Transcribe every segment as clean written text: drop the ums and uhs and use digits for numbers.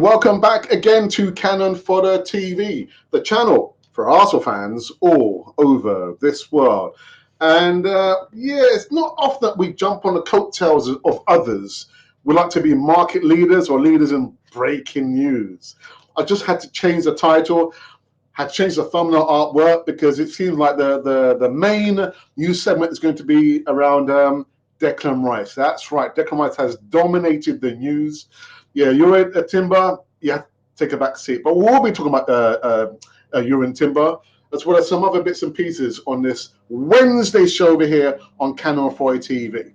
welcome back again to Cannon Fodder TV, the channel for Arsenal fans all over this world. And yeah, it's not often that we jump on the coattails of others. We like to be market leaders or leaders in breaking news. I just had to change the title, had to change the thumbnail artwork because it seems like the main news segment is going to be around Declan Rice. That's right, Declan Rice has dominated the news. Yeah, you're a Timber. Yeah, take a back seat. But we'll be talking about Ewan Timber, as well as some other bits and pieces on this Wednesday show over here on Cannon Fodder TV.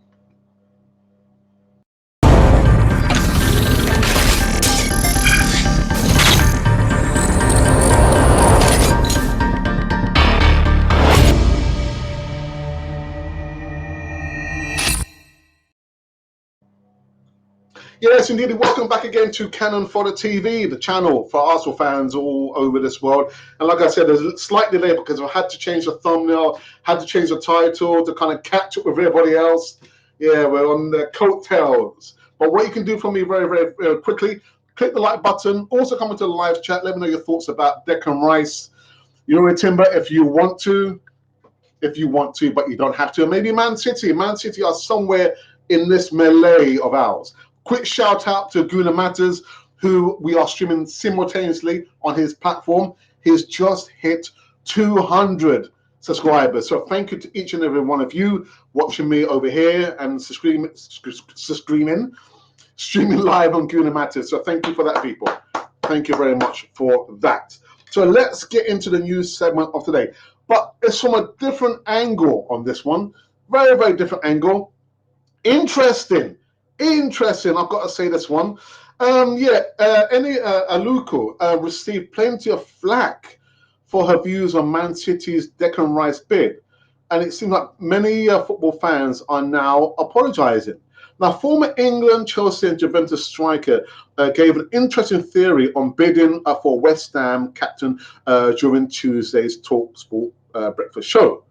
Yes, indeed. Welcome back again to Cannon Fodder TV, the channel for Arsenal fans all over this world. And like I said, there's a slight delay because I had to change the thumbnail, had to change the title to kind of catch up with everybody else. Yeah, we're on the coattails. But what you can do for me very quickly, click the like button. Also come into the live chat. Let me know your thoughts about Declan Rice. You're a Timber if you want to. If you want to, but you don't have to. And maybe Man City. Man City are somewhere in this melee of ours. Quick shout out to Guna Matters, who we are streaming simultaneously on his platform. He's just hit 200 subscribers. So thank you to each and every one of you watching me over here and streaming live on Guna Matters. So thank you for that, people. Thank you very much for that. So let's get into the news segment of today. But it's from a different angle on this one. Very different angle. Interesting. I've got to say this one. Aluko received plenty of flack for her views on Man City's Declan Rice bid. And it seems like many football fans are now apologizing. Now, former England, Chelsea and Juventus striker gave an interesting theory on bidding for West Ham captain during Tuesday's TalkSport breakfast show.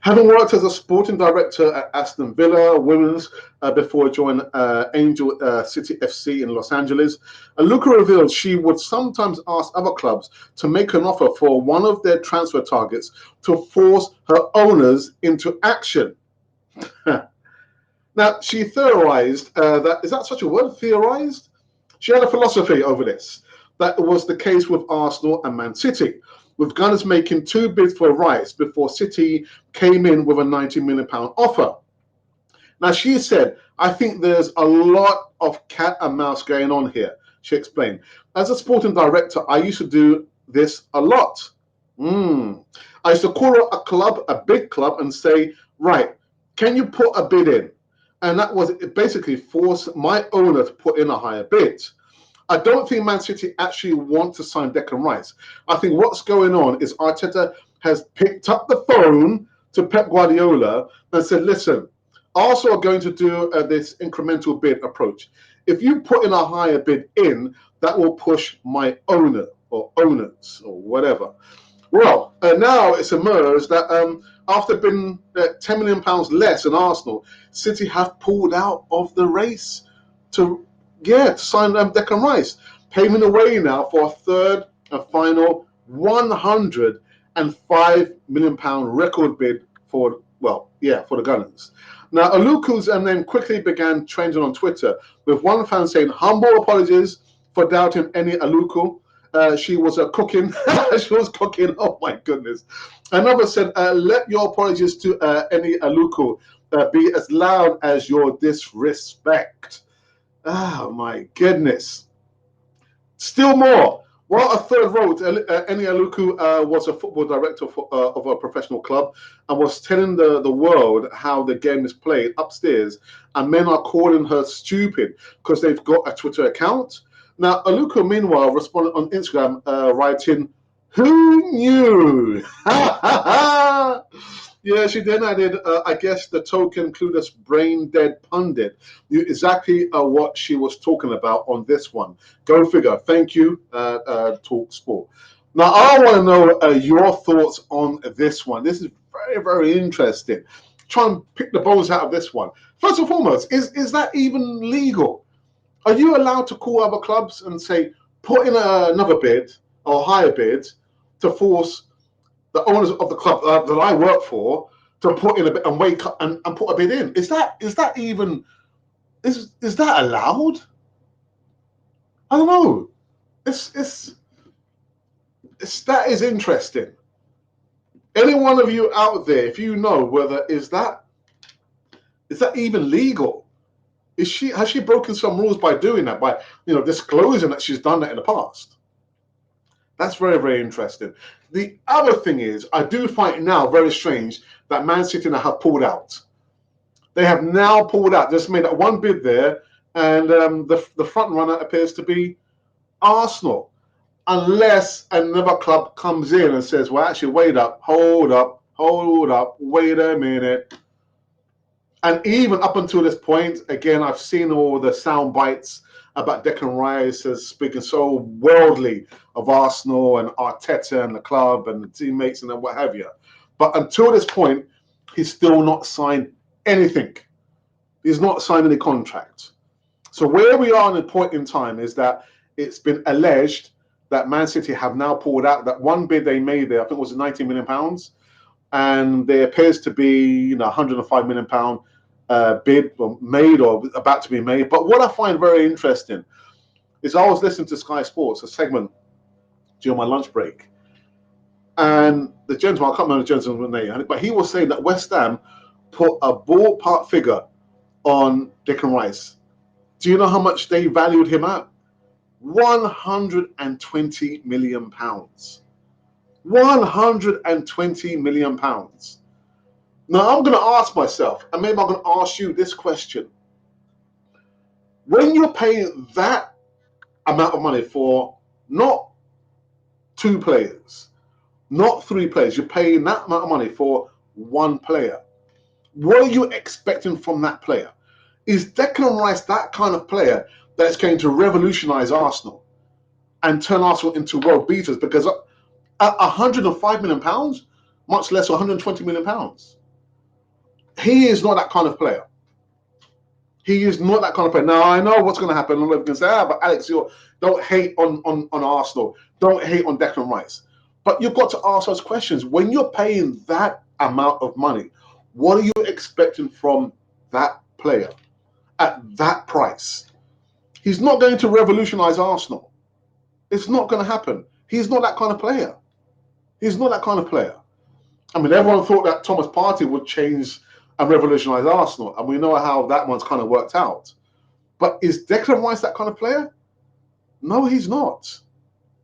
Having worked as a sporting director at Aston Villa Women's before joining Angel City FC in Los Angeles, Luca revealed she would sometimes ask other clubs to make an offer for one of their transfer targets to force her owners into action. Now, she theorized is that such a word, theorized? She had a philosophy over this. That was the case with Arsenal and Man City, with Gunners making two bids for Rice before City came in with a £90 million offer. Now, she said, I think there's a lot of cat and mouse going on here, she explained. As a sporting director, I used to do this a lot. I used to call a club, a big club, and say, right, can you put a bid in? And that was basically force my owner to put in a higher bid. I don't think Man City actually want to sign Declan Rice. I think what's going on is Arteta has picked up the phone to Pep Guardiola and said, listen, Arsenal are going to do this incremental bid approach. If you put in a higher bid in, that will push my owner or owners or whatever. Well, now it's emerged that after being £10 million less than Arsenal, City have pulled out of the race to sign Declan Rice, paving the way now for a third and final £105 million record bid for the Gunners. Now, Aluku's and then quickly began trending on Twitter, with one fan saying, humble apologies for doubting any Aluku. She was cooking. She was cooking. Oh, my goodness. Another said, let your apologies to any Aluku be as loud as your disrespect. Oh, my goodness. Still more. Well, a third wrote, Eni Aluku was a football director of a professional club and was telling the world how the game is played upstairs, and men are calling her stupid because they've got a Twitter account. Now, Aluku, meanwhile, responded on Instagram, writing, who knew? Yeah, she then added, I guess the token clueless brain dead pundit knew exactly what she was talking about on this one. Go figure. Thank you, TalkSport. Now, I want to know your thoughts on this one. This is very interesting. Try and pick the bones out of this one. First and foremost, is that even legal? Are you allowed to call other clubs and say, put in another bid or higher bid to force the owners of the club that I work for to put in a bid and wake up and put a bid in. Is that even is that allowed? I don't know. It's that is interesting. Any one of you out there, if you know whether is that even legal? Has she broken some rules by doing that, by disclosing that she's done that in the past? That's very, very interesting. The other thing is, I do find it now very strange that Man City now have pulled out. They have now pulled out. Just made that one bid there, and the front runner appears to be Arsenal, unless another club comes in and says, "Well, actually, wait up, hold up, wait a minute." And even up until this point, again, I've seen all the sound bites about Declan Rice as speaking so worldly of Arsenal and Arteta and the club and the teammates and what have you. But until this point, he's still not signed anything. He's not signed any contract. So where we are in a point in time is that it's been alleged that Man City have now pulled out. That one bid they made there, I think it was £90 million, and there appears to be £105 million bid made or about to be made. But what I find very interesting is I was listening to Sky Sports, a segment during my lunch break, and the gentleman, I can't remember the gentleman's name, but he was saying that West Ham put a ballpark figure on Declan Rice. Do you know how much they valued him at? £120 million. £120 million. Now I'm going to ask myself, and maybe I'm going to ask you this question. When you're paying that amount of money for not 2 players, not 3 players, you're paying that amount of money for 1 player. What are you expecting from that player? Is Declan Rice that kind of player that's going to revolutionize Arsenal and turn Arsenal into world beaters? Because at £105 million, much less £120 million, he is not that kind of player. He is not that kind of player. Now, I know what's going to happen. A lot of people can say, but Alex, don't hate on Arsenal. Don't hate on Declan Rice. But you've got to ask those questions. When you're paying that amount of money, what are you expecting from that player at that price? He's not going to revolutionize Arsenal. It's not going to happen. He's not that kind of player. He's not that kind of player. I mean, everyone thought that Thomas Partey would change and revolutionize Arsenal, and we know how that one's kind of worked out. But is Declan Rice that kind of player? No, he's not.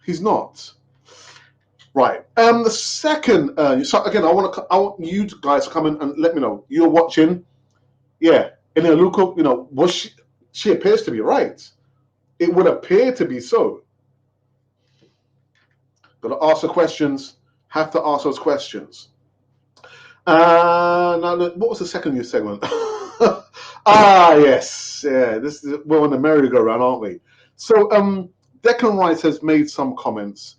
He's not. Right. The second, so again, I want you guys to come in and let me know you're watching. Yeah, Luka, was she appears to be right. It would appear to be so. Got to ask the questions. Have to ask those questions. Now, what was the second news segment? Yes, yeah. We're on the merry-go-round, aren't we? So, Declan Rice has made some comments,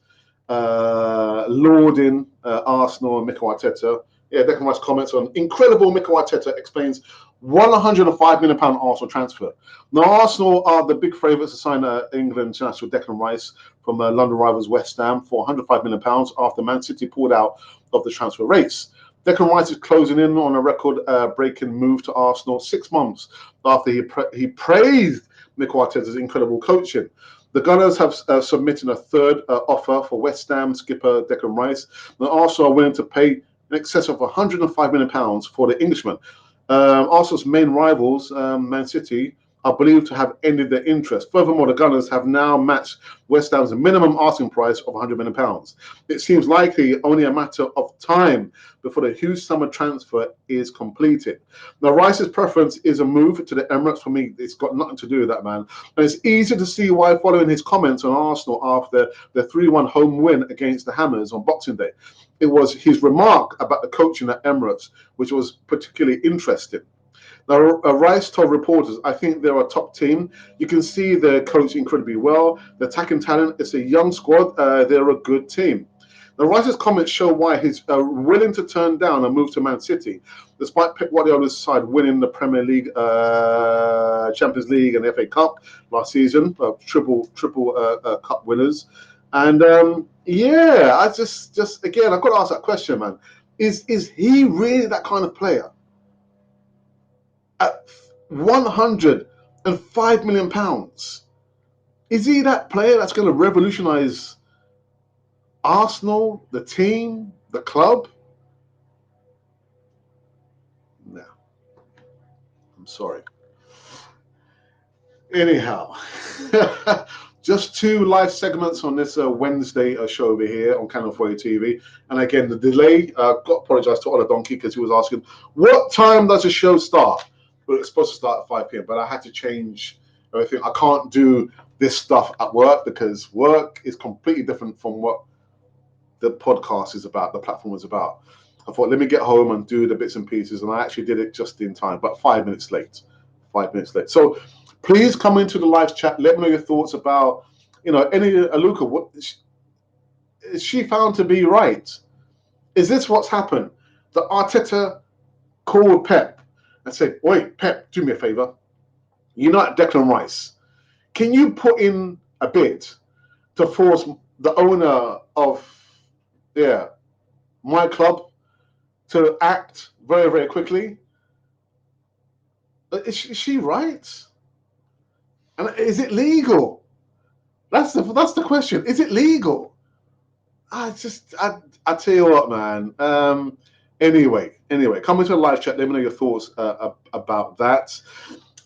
lauding Arsenal and Mikel Arteta. Yeah, Declan Rice comments on incredible Mikel Arteta explains £105 million Arsenal transfer. Now, Arsenal are the big favourites to sign England international Declan Rice from London rivals West Ham for £105 million after Man City pulled out of the transfer race. Declan Rice is closing in on a record-breaking move to Arsenal 6 months after he praised Mikel Arteta's incredible coaching. The Gunners have submitted a third offer for West Ham skipper Declan Rice, and Arsenal are willing to pay in excess of £105 million for the Englishman. Arsenal's main rivals, Man City, are believed to have ended their interest. Furthermore, the Gunners have now matched West Ham's minimum asking price of £100 million. It seems likely only a matter of time before the huge summer transfer is completed. Now, Rice's preference is a move to the Emirates. For me, it's got nothing to do with that, man. And it's easy to see why, following his comments on Arsenal after the 3-1 home win against the Hammers on Boxing Day. It was his remark about the coaching at Emirates, which was particularly interesting. Now, Rice told reporters, I think they're a top team. You can see they're coached incredibly well. The attacking talent, it's a young squad. They're a good team. The writer's comments show why he's willing to turn down a move to Man City, despite Pep Guardiola's side winning the Premier League, Champions League, and the FA Cup last season, triple cup winners. And yeah, I just again, I've got to ask that question, man. Is he really that kind of player? At £105 million, is he that player that's going to revolutionise Arsenal, the team, the club? No, I'm sorry. Anyhow, just 2 live segments on this Wednesday show over here on Canal 4 TV. And again, the delay, got to apologise to Ola Donkey because he was asking, what time does the show start? Well, it's supposed to start at 5 p.m, but I had to change everything. I can't do this stuff at work because work is completely different from what the podcast is about, the platform is about. I thought, let me get home and do the bits and pieces, and I actually did it just in time, but 5 minutes late. 5 minutes late. So please come into the live chat. Let me know your thoughts about, any Aluka. What is she found to be right? Is this what's happened? The Arteta called Pep and said, "Wait, Pep, do me a favor. You're not Declan Rice. Can you put in a bid to force the owner of my club to act very, very quickly?" Is she right? And is it legal? That's the question. Is it legal? I tell you what, man. Anyway, come into the live chat. Let me know your thoughts about that.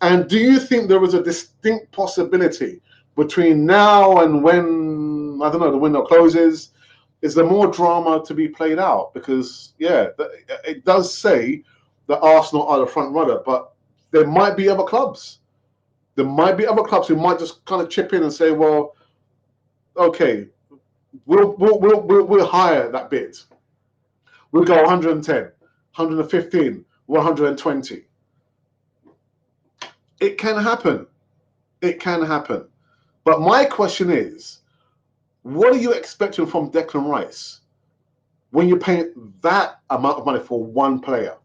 And do you think there is a distinct possibility between now and when, I don't know, the window closes? Is there more drama to be played out? Because it does say that Arsenal are the front runner, but there might be other clubs. There might be other clubs who might just kind of chip in and say, "Well, okay, we'll hire that bid. We'll go 110, 115, 120." It can happen. It can happen. But my question is, what are you expecting from Declan Rice when you're paying that amount of money for one player?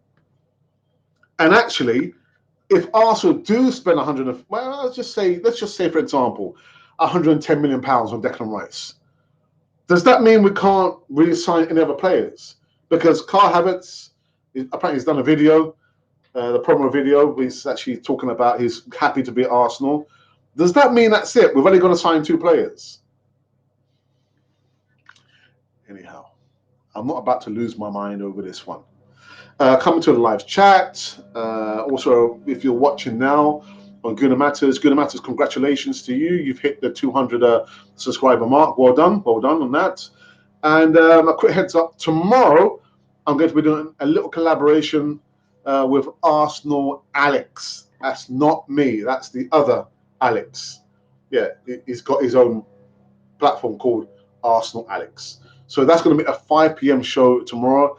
And actually, if Arsenal do spend let's just say, for example, £110 million on Declan Rice, does that mean we can't really sign any other players? Because Kai Havertz, apparently he's done a video, the promo video, he's actually talking about he's happy to be at Arsenal. Does that mean that's it? We've only got to sign 2 players? Anyhow, I'm not about to lose my mind over this one. Coming to the live chat. Also, if you're watching now on Guna Matters, congratulations to you. You've hit the 200 subscriber mark. Well done on that. And a quick heads up, tomorrow I'm going to be doing a little collaboration with Arsenal Alex. That's not me, that's the other Alex. Yeah, he's got his own platform called Arsenal Alex. So that's going to be a 5 p.m. show tomorrow.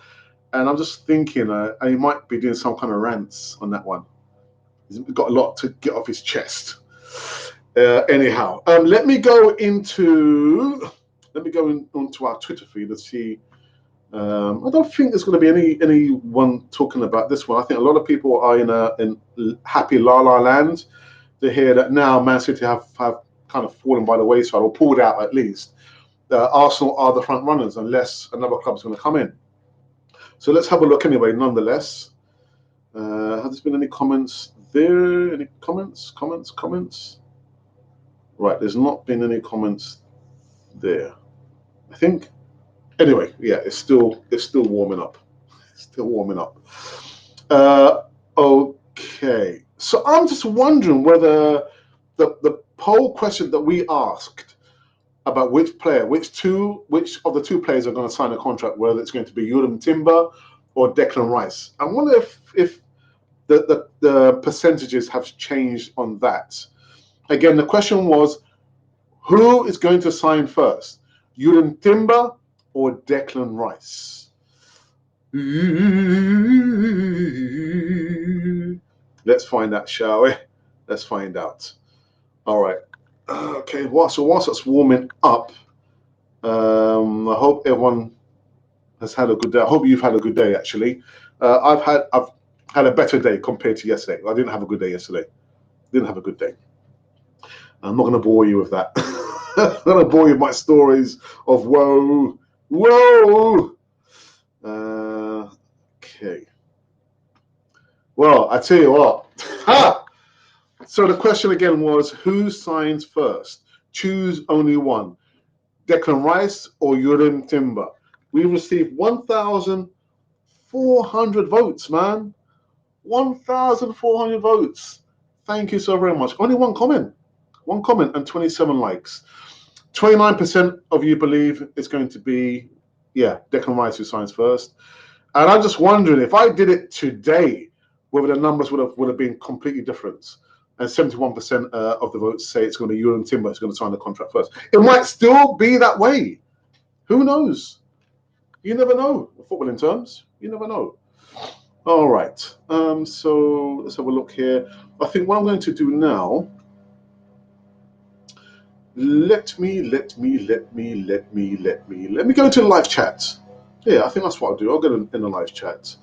And I'm just thinking, he might be doing some kind of rants on that one. He's got a lot to get off his chest. Anyhow, let me go onto our Twitter feed and see. I don't think there's going to be anyone talking about this one. I think a lot of people are in happy la la land to hear that now Man City have kind of fallen by the wayside, or pulled out at least. Arsenal are the front runners unless another club's going to come in. So let's have a look anyway, nonetheless. Has there been any comments there? Any comments? Right, there's not been any comments there, I think. Anyway, yeah, it's still warming up. Okay. So I'm just wondering whether the poll question that we asked about which of the 2 players are going to sign a contract, whether it's going to be Yulum Timber or Declan Rice. I wonder if the percentages have changed on that. Again, the question was, who is going to sign first, Yulum Timber or Declan Rice? Let's find out, shall we? Let's find out. All right. Okay, whilst it's warming up, I hope everyone has had a good day. I hope you've had a good day. Actually, I've had a better day compared to yesterday. I didn't have a good day yesterday. Didn't have a good day. I'm not going to bore you with that. I'm going to bore you with my stories of woe. Whoa. Okay. Well, I tell you what. Ha! So the question again was, who signs first? Choose only one. Declan Rice or Urim Timber? We received 1,400 votes, man. 1,400 votes. Thank you so very much. Only one comment. One comment and 27 likes. 29% of you believe it's going to be, yeah, Declan Rice who signs first. And I'm just wondering if I did it today, whether the numbers would have been completely different. And 71% of the votes say it's going to be Urim Timber who's going to sign the contract first. It might still be that way. Who knows? You never know. Football in terms, you never know. All right. So let's have a look here. I think what I'm going to do now. Let me go into the live chat. Yeah, I think that's what I'll do. I'll get in the live chat.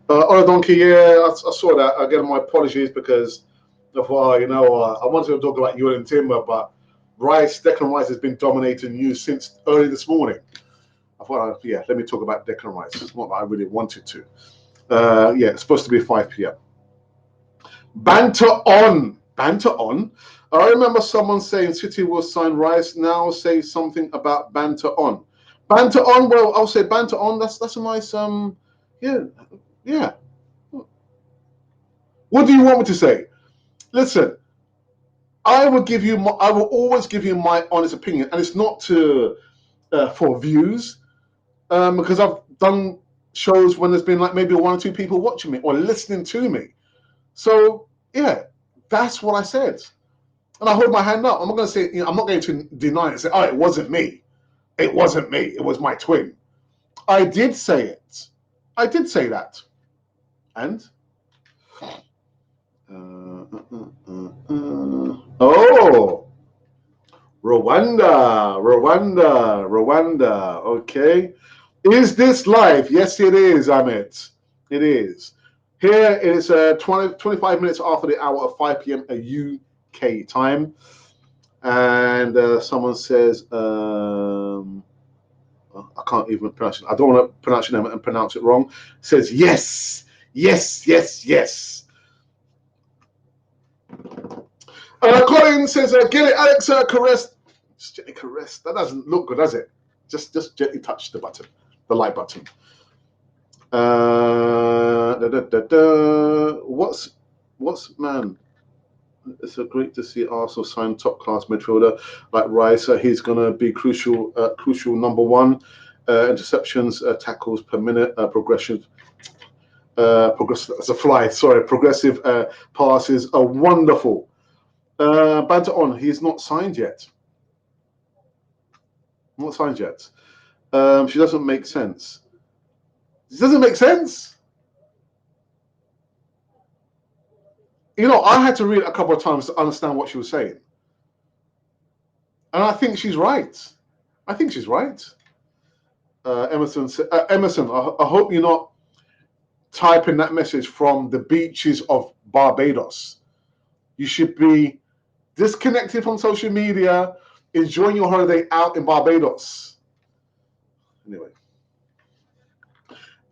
Ola Donkey, yeah, I saw that. Again, my apologies because of, I wanted to talk about Urim Timber, but Declan Rice has been dominating news since early this morning. I thought, yeah, let me talk about Declan Rice. It's not that I really wanted to. Yeah, it's supposed to be 5 p.m. Banter on. Banter on. I remember someone saying City will sign Rice. Now say something about banter on. Banter on. Well, I'll say banter on. That's a nice yeah. What do you want me to say? Listen, I will always give you my honest opinion, and it's not for views, because I've done shows when there's been like maybe one or two people watching me or listening to me. So yeah, that's what I said. And I hold my hand up. I'm not going to say, I'm not going to deny it and say, oh, it wasn't me. It wasn't me. It was my twin. I did say it. I did say that. And? Oh, Rwanda. Okay. Is this live? Yes, it is, Amit. It is. Here it is 25 minutes after the hour of 5 p.m. UK time. And someone says, I can't even pronounce it. I don't want to pronounce your name and pronounce it wrong. Says, yes. Colin says, get it, Alex, caress. Just gently caress. That doesn't look good, does it? Just gently touch the button, the like button. What's man? It's great to see Arsenal sign top class midfielder like Rice. He's going to be crucial number one. Interceptions, tackles per minute, progressive as a fly. Sorry, progressive passes are wonderful. Banter on. He's not signed yet. Not signed yet. She doesn't make sense. It doesn't make sense. I had to read it a couple of times to understand what she was saying. And I think she's right. Emerson, I hope you're not typing that message from the beaches of Barbados. You should be disconnected from social media, enjoying your holiday out in Barbados. Anyway.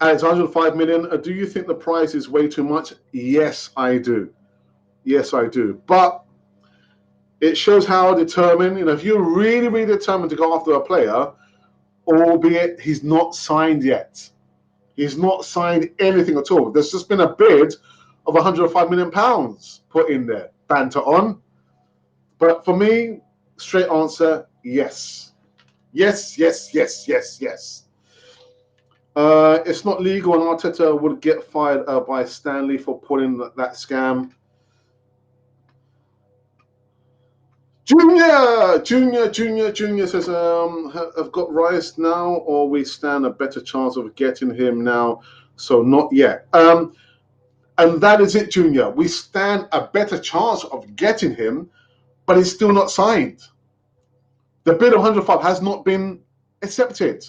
Alex, 105 million. Do you think the price is way too much? Yes, I do. But it shows how determined, if you're really, really determined to go after a player, albeit he's not signed yet. He's not signed anything at all. There's just been a bid of £105 million put in there. Banter on. But for me, straight answer, yes. Yes. It's not legal, and Arteta would get fired by Stanley for pulling that scam. Junior says, I've got Rice now, or we stand a better chance of getting him now. So not yet. And that is it, Junior. We stand a better chance of getting him, but he's still not signed. The bid of 105 has not been accepted.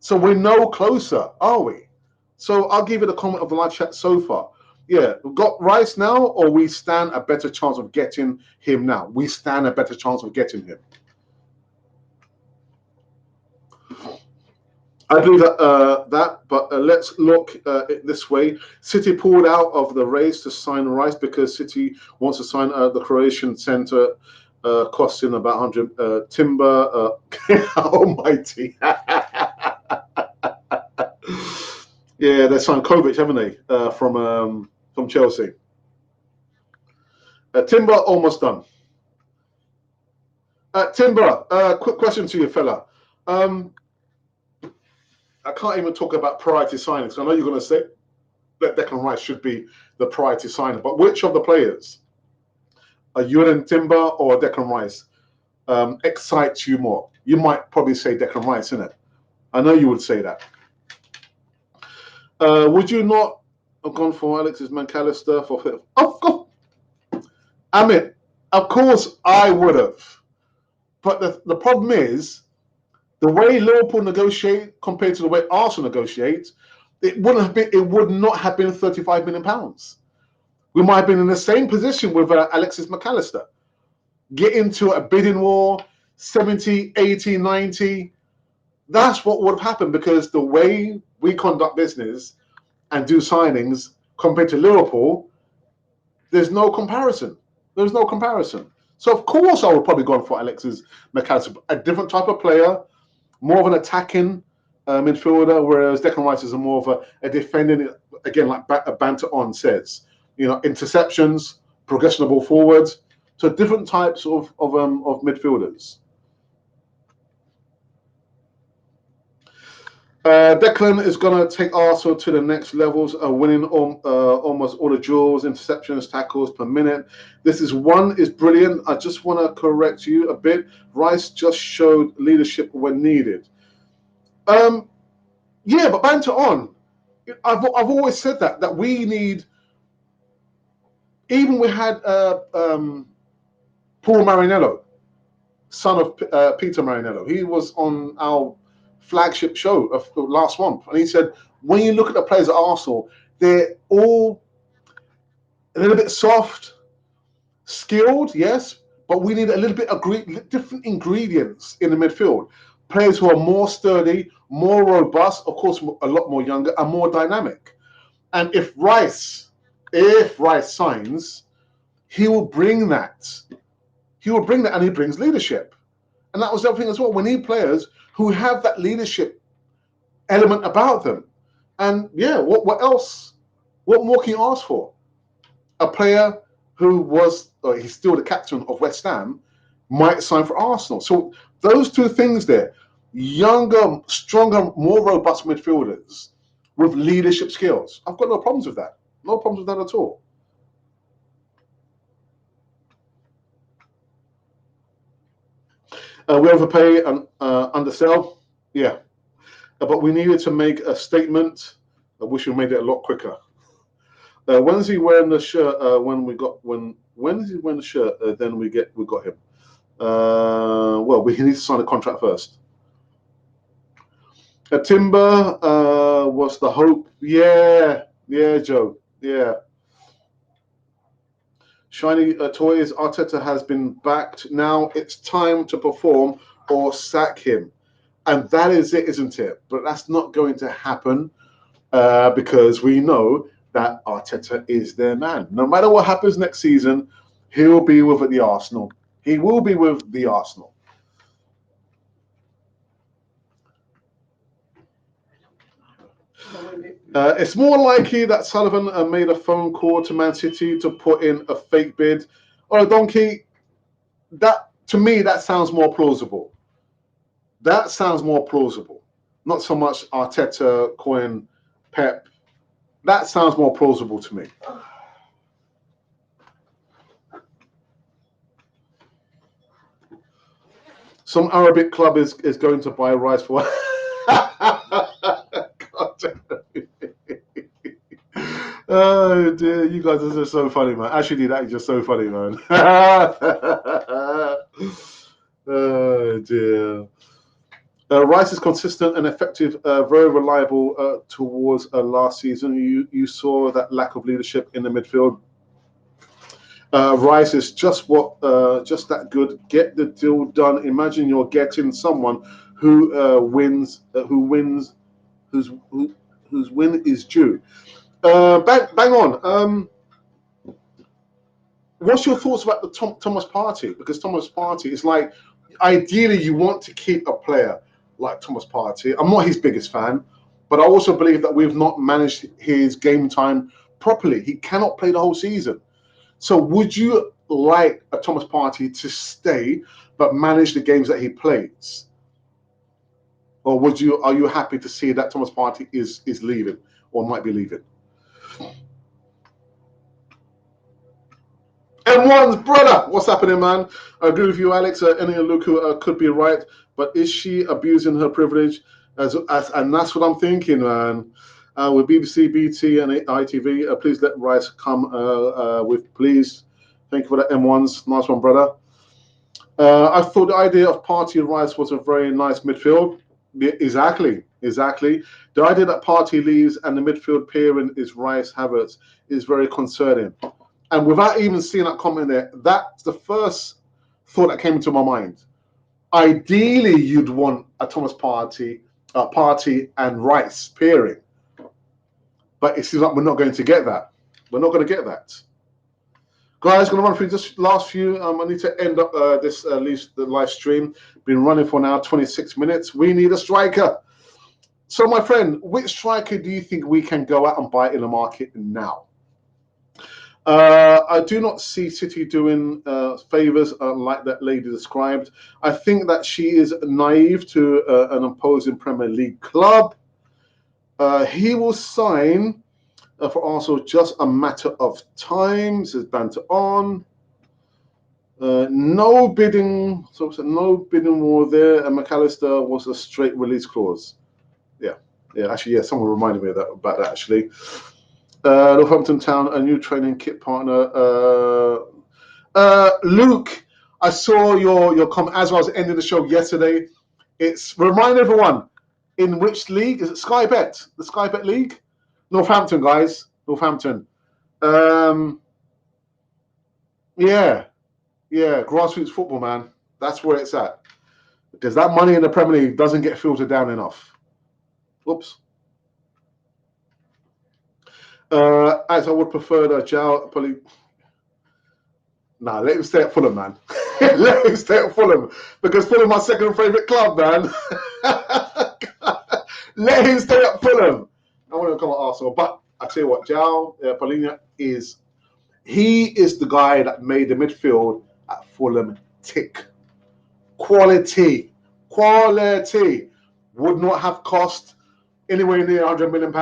So we're no closer, are we? So I'll give you the comment of the live chat so far. Yeah, we've got Rice now, or we stand a better chance of getting him now. We stand a better chance of getting him. I believe but let's look it this way. City pulled out of the race to sign Rice because City wants to sign the Croatian centre, costing about 100. Timber, almighty. Yeah, they signed Kovac, haven't they, from Chelsea. Timber almost done. Timber, quick question to you, fella. I can't even talk about priority signings. I know you're going to say that Declan Rice should be the priority signing, but which of the players, a Ewan Timber or Declan Rice, excites you more? You might probably say Declan Rice, innit? I know you would say that. Would you not have gone for Alexis McAllister for fifth? Of course. I mean, of course I would have. But the problem is, the way Liverpool negotiate compared to the way Arsenal negotiate, it would not have been £35 million. We might have been in the same position with Alexis McAllister. Get into a bidding war, 70, 80, 90. That's what would have happened, because the way we conduct business and do signings compared to Liverpool, there's no comparison. There's no comparison. So of course I would probably gone for Alexis McAllister, a different type of player, more of an attacking midfielder, whereas Declan Rice is more of a defending, again, like Banter On says, interceptions, progression of ball forwards. So different types of midfielders. Declan is going to take Arsenal to the next levels, winning almost all the duels, interceptions, tackles per minute. This is brilliant. I just want to correct you a bit. Rice just showed leadership when needed. Yeah, but Banter On. I've always said that we need. Even we had Paul Marinello, son of Peter Marinello. He was on our flagship show of last month, and he said, when you look at the players at Arsenal, they're all a little bit soft, skilled, yes, but we need a little bit of different ingredients in the midfield. Players who are more sturdy, more robust, of course, a lot more younger, and more dynamic. And if Rice signs, he will bring that. He will bring that, and he brings leadership. And that was the other thing as well. We need players who have that leadership element about them. And yeah, what else? What more can you ask for? A player who he's still the captain of West Ham, might sign for Arsenal. So those two things there, younger, stronger, more robust midfielders with leadership skills. I've got no problems with that. No problems with that at all. We overpay and undersell. Yeah. But we needed to make a statement. I wish we made it a lot quicker. When is he wearing the shirt? When is he wearing the shirt? Then we got him. Well, we need to sign a contract first. Timber was the hope. Yeah, Joe. Yeah. Shiny toys. Arteta has been backed. Now it's time to perform or sack him, and that is it, isn't it? But that's not going to happen because we know that Arteta is their man. No matter what happens next season, he'll be with the Arsenal. He will be with the Arsenal. It's more likely that Sullivan made a phone call to Man City to put in a fake bid. Or Donkey, that to me, that sounds more plausible. That sounds more plausible. Not so much Arteta, Cohen, Pep. That sounds more plausible to me. Some Arabic club is going to buy Rice for. Oh dear, you guys are just so funny, man. Actually, that is just so funny, man. Oh dear. Rice is consistent and effective, very reliable towards last season. You saw that lack of leadership in the midfield. Rice is just that good. Get the deal done. Imagine you're getting someone who wins, whose win is due. Bang on. What's your thoughts about the Thomas Partey? Because Thomas Partey is like, ideally you want to keep a player like Thomas Partey. I'm not his biggest fan, but I also believe that we've not managed his game time properly. He cannot play the whole season. So would you like a Thomas Partey to stay but manage the games that he plays? Or are you happy to see that Thomas Partey is leaving or might be leaving? M1's brother, what's happening, man? I agree with you, Alex. Enioluku could be right, but is she abusing her privilege? And that's what I'm thinking, man. With BBC, BT, and ITV, please let Rice come with, please. Thank you for that, M1's. Nice one, brother. I thought the idea of Partey Rice was a very nice midfield. Yeah, exactly. The idea that Partey leaves and the midfield pairing is Rice Havertz is very concerning. And without even seeing that comment there, that's the first thought that came into my mind. Ideally, you'd want a Thomas Partey and Rice pairing. But it seems like we're not going to get that. We're not going to get that. Guys, going to run through just last few. I need to end up this, at least the live stream. Been running for now 26 minutes. We need a striker. So, my friend, which striker do you think we can go out and buy in the market now? I do not see City doing favours like that lady described. I think that she is naive to an opposing Premier League club. He will sign for Arsenal just a matter of time, says Banter on. No bidding, so no bidding war there. And McAllister was a straight release clause. Yeah, actually, yeah, someone reminded me about that actually. Northampton Town, a new training kit partner. Luke, I saw your comment as I was ending the show yesterday. Remind everyone, in which league? Is it Sky Bet? The Sky Bet League? Northampton, guys. Northampton. Yeah, grassroots football, man. That's where it's at. Because that money in the Premier League doesn't get filtered down enough. Whoops. As I would prefer the Jow probably. Nah, let him stay at Fulham, man. Let him stay at Fulham because Fulham my second favourite club, man. Let him stay at Fulham. I want to come at Arsenal, but I tell you what, João Palhinha is the guy that made the midfield at Fulham tick. Quality would not have cost anywhere near £100 million.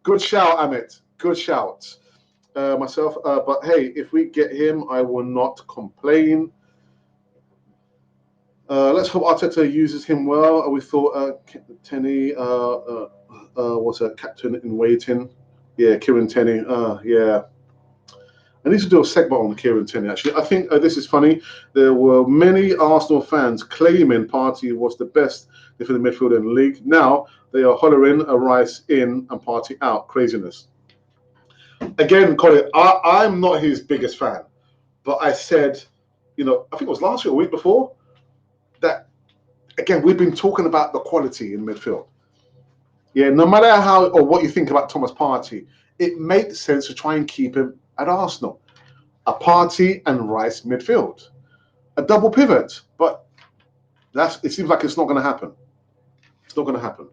Good shout, Amit. Good shout. Myself, but hey, if we get him, I will not complain. Let's hope Arteta uses him well. We thought Tenny was a captain in waiting. Yeah, Kieran Tenny. Yeah. I need to do a segment on Kieran Tenny, actually. I think this is funny. There were many Arsenal fans claiming Partey was the best defensive midfielder in the league. Now they are hollering a Rice in and Partey out. Craziness. Again, Colin, I'm not his biggest fan, but I said, I think it was last year or a week before, that, again, we've been talking about the quality in midfield. Yeah, no matter how or what you think about Thomas Partey, it makes sense to try and keep him at Arsenal. A Partey and Rice midfield. A double pivot, but it seems like it's not going to happen. It's not going to happen.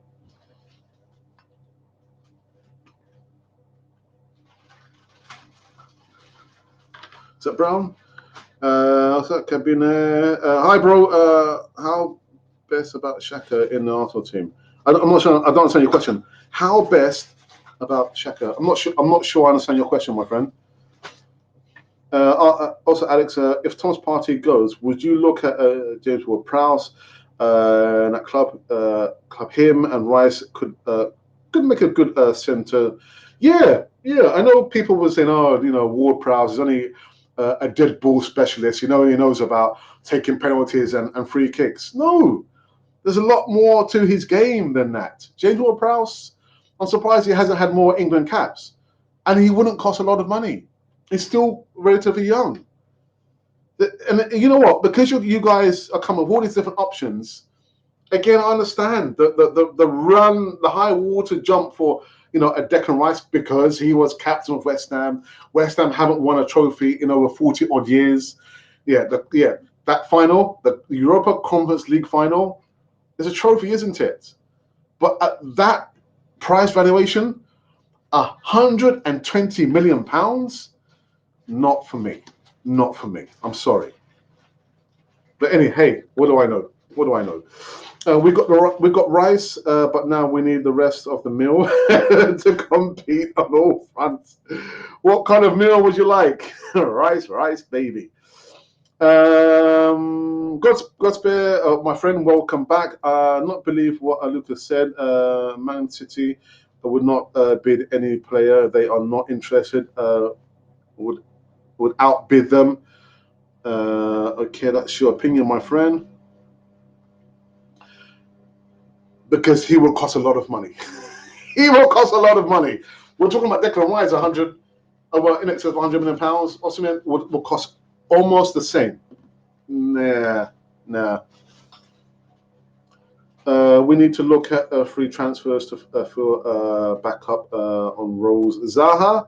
Is that Brown? Hi, bro. How best about Xhaka in the Arsenal team? I'm not sure. I don't understand your question. How best about Xhaka? I'm not sure I understand your question, my friend. Also, Alex, if Thomas Partey goes, would you look at James Ward-Prowse? That club him and Rice could make a good centre. Yeah. I know people were saying, Ward-Prowse is only a dead ball specialist. He knows about taking penalties and free kicks. No, There's a lot more to his game than that. James Ward-Prowse, I'm surprised he hasn't had more England caps. And he wouldn't cost a lot of money. He's still relatively young. And you know what? Because you guys are coming with all these different options, again, I understand the run, the high water jump for, you know, a Declan Rice because he was captain of West Ham. West Ham haven't won a trophy in over 40 odd years. That final, the Europa Conference League final, is a trophy, isn't it? But at that price valuation, £120 million, not for me. Not for me. I'm sorry. But anyway, hey, what do I know? What do I know? We got Rice, but now we need the rest of the meal to compete on all fronts. What kind of meal would you like? rice, baby. Godspear, my friend, welcome back. Not believe what Lucas said. Man City would not bid any player they are not interested. Would outbid them. Okay, that's your opinion, my friend. Because he will cost a lot of money. He will cost a lot of money. We're talking about Declan Rice, in excess of £100 million. Osimhen will cost almost the same. Nah. We need to look at free transfers to fill backup on Rose. Zaha,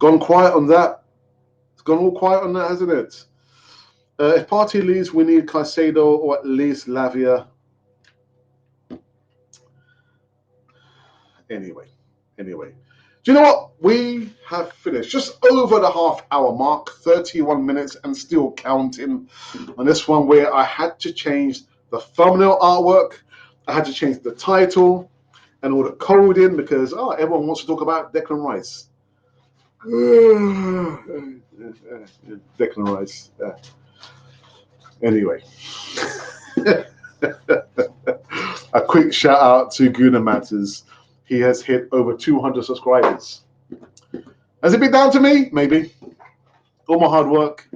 gone quiet on that. It's gone all quiet on that, hasn't it? If Partey leaves, we need Caicedo or at least Lavia. Anyway. Do you know what? We have finished just over the half-hour mark, 31 minutes and still counting on this one, where I had to change the thumbnail artwork, I had to change the title and all the coding because everyone wants to talk about Declan Rice. Declan Rice. Anyway. A quick shout out to Guna Matters. He has hit over 200 subscribers. Has it been down to me? Maybe. All my hard work.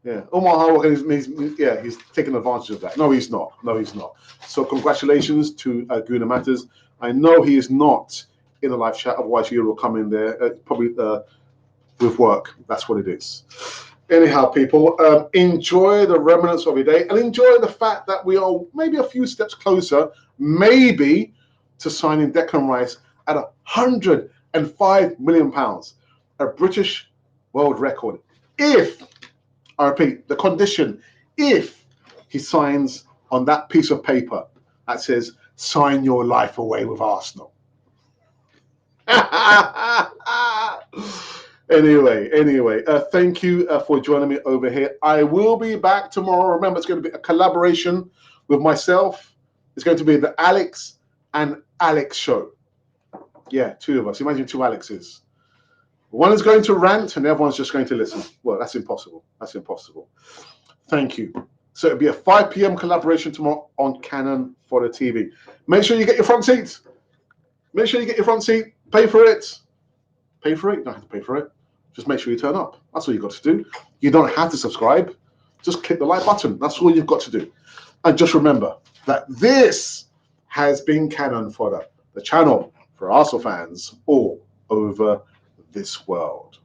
Yeah, all my hard work. He's taking advantage of that. No, he's not. So congratulations to Guna Matters. I know he is not in a live chat. Otherwise, you will come in there. Probably with work. That's what it is. Anyhow, people, enjoy the remnants of your day and enjoy the fact that we are maybe a few steps closer, maybe, to signing Declan Rice at £105 million, a British world record. If, I repeat, the condition, if he signs on that piece of paper that says, sign your life away with Arsenal. Anyway, thank you for joining me over here. I will be back tomorrow. Remember, it's going to be a collaboration with myself. It's going to be the Alex and Alex show. Yeah, two of us. Imagine two Alexes. One is going to rant and the other one's just going to listen. Well, that's impossible. Thank you. So it'll be a 5 p.m. collaboration tomorrow on Canon for the TV. Make sure you get your front seat. Pay for it. You don't have to pay for it. Just make sure you turn up. That's all you've got to do. You don't have to subscribe. Just click the like button. That's all you've got to do. And just remember that this has been Canon Fodder, the channel for Arsenal fans all over this world.